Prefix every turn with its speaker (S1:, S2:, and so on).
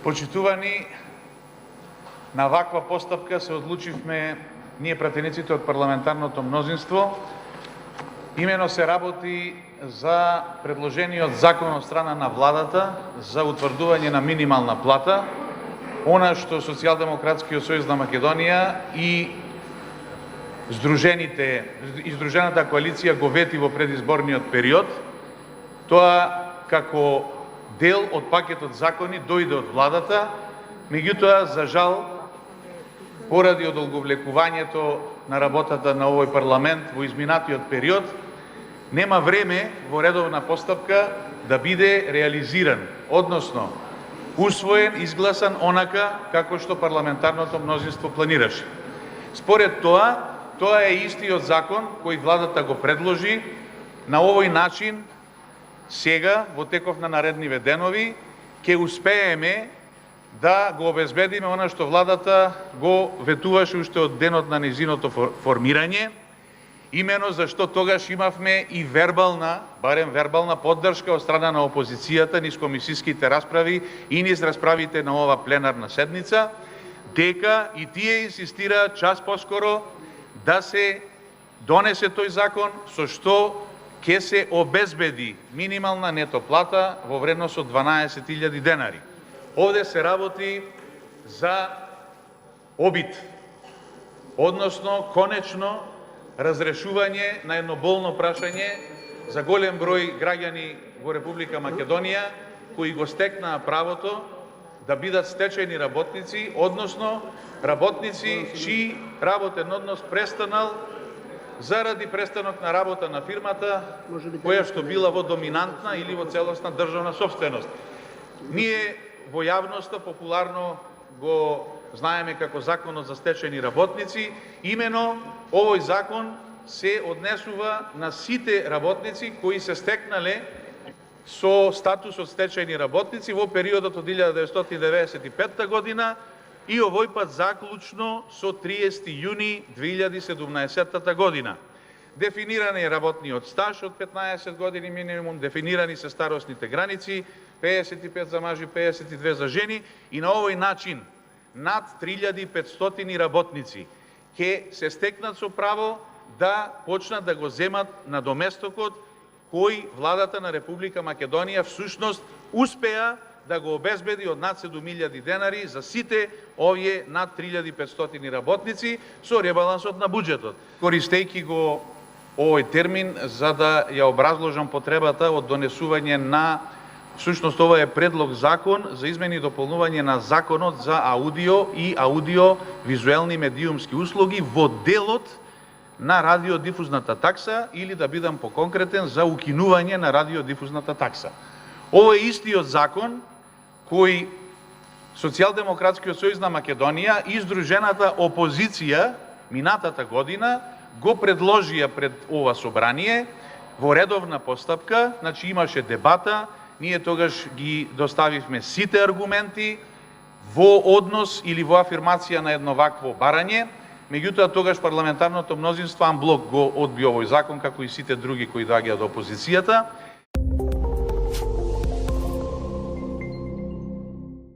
S1: Почитувани, на ваква постапка се одлучивме ние пратениците од парламентарното мнозинство. Имено се работи за предложениот закон од страна на владата за утврдување на минимална плата, она што Социјалдемократскиот сојуз на Македонија и издружената коалиција го вети во предизборниот период. Тоа како дел од пакетот закони дојде од владата, меѓутоа, за жал, поради одолговлекувањето на работата на овој парламент во изминатиот период, нема време во редовна постапка да биде реализиран, односно усвоен, изгласан онака како што парламентарното мнозинство планираше. Според тоа е истиот закон кој владата го предложи. На овој начин сега, во теков на наредниве денови, ќе успееме да го обезбедиме она што владата го ветуваше уште од денот на незиното формирање, имено зашто тогаш имавме и барем вербална поддршка од страна на опозицијата низ комисиските расправи и низ расправите на ова пленарна седница, дека и тие инсистираат час поскоро да се донесе тој закон со што ќе се обезбеди минимална нето плата во вредност од 12.000 денари. Овде се работи за обид, односно конечно разрешување на едно болно прашање за голем број граѓани во Република Македонија кои го стекнаа правото да бидат стечајни работници, односно работници чии работен однос престанал заради престанок на работа на фирмата која што била во доминантна или во целосна државна собственост. Ние во јавноста популарно го знаеме како законот за стечајни работници. Имено овој закон се однесува на сите работници кои се стекнале со статус од стечајни работници во периодот од 1995 година и овој пат заклучно со 30 јуни 2017 година. Дефиниран е работниот стаж од 15 години минимум, дефинирани се старосните граници, 55 за мажи, 52 за жени, и на овој начин над 3500 работници ќе се стекнат со право да почнат да го земат надоместокот кој владата на Република Македонија всушност успеа да го обезбеди од над 7.000 денари за сите овие над 3500 работници со ребалансот на буџетот. Користејќи го овој термин за да ја образложам потребата од донесување на, всушност ова е предлог закон за измени и дополнување на законот за аудио и аудио-визуелни медиумски услуги во делот на радиодифузната такса, или да бидам поконкретен, за укинување на радиодифузната такса. Ово е истиот закон кој Социјалдемократскиот сојуз на Македонија и издружената опозиција минатата година го предложија пред ова собрание во редовна постапка. Значи имаше дебата, ние тогаш ги доставивме сите аргументи во однос или во афирмација на едно вакво барање. Меѓутоа тогаш парламентарното мнозинство амблок го одби овој закон, како и сите други кои доаѓаат од опозицијата.